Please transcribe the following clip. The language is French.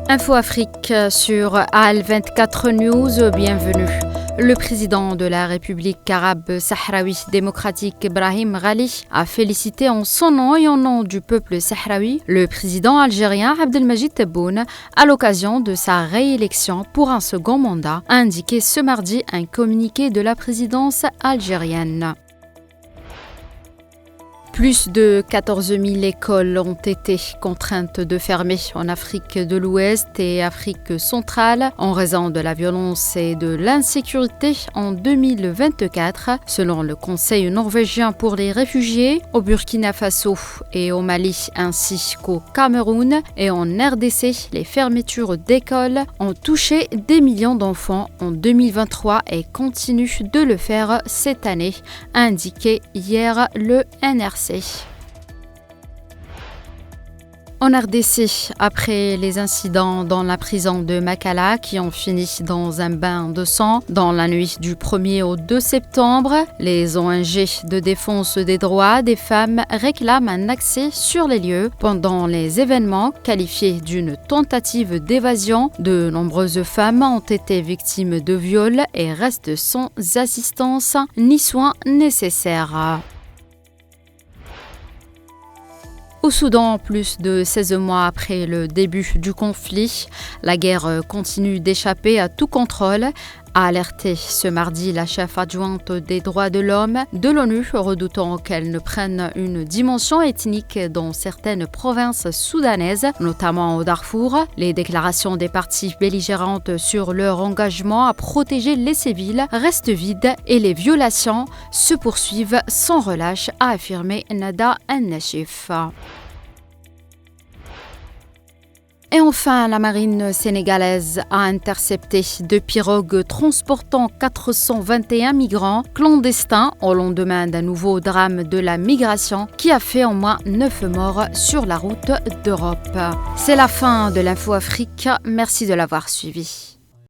Info Afrique sur AL24 News, bienvenue. Le président de la République arabe sahraoui démocratique Brahim Ghali a félicité en son nom et en nom du peuple sahraoui le président algérien Abdelmadjid Tebboune à l'occasion de sa réélection pour un second mandat, a indiqué ce mardi un communiqué de la présidence algérienne. Plus de 14 000 écoles ont été contraintes de fermer en Afrique de l'Ouest et Afrique centrale en raison de la violence et de l'insécurité en 2024, selon le Conseil norvégien pour les réfugiés, au Burkina Faso et au Mali ainsi qu'au Cameroun et en RDC. Les fermetures d'écoles ont touché des millions d'enfants en 2023 et continuent de le faire cette année, a indiqué hier le NRC. En RDC, après les incidents dans la prison de Makala qui ont fini dans un bain de sang dans la nuit du 1er au 2 septembre, les ONG de défense des droits des femmes réclament un accès sur les lieux pendant les événements qualifiés d'une tentative d'évasion. De nombreuses femmes ont été victimes de viols et restent sans assistance ni soins nécessaires. Au Soudan, plus de 16 mois après le début du conflit, la guerre continue d'échapper à tout contrôle, a alerté ce mardi la chef adjointe des droits de l'homme de l'ONU, redoutant qu'elle ne prenne une dimension ethnique dans certaines provinces soudanaises, notamment au Darfour. Les déclarations des parties belligérantes sur leur engagement à protéger les civils restent vides et les violations se poursuivent sans relâche, a affirmé Nada El-Nashif. Et enfin, la marine sénégalaise a intercepté 2 pirogues transportant 421 migrants clandestins au lendemain d'un nouveau drame de la migration qui a fait au moins 9 morts sur la route d'Europe. C'est la fin de l'Info Afrique. Merci de l'avoir suivi.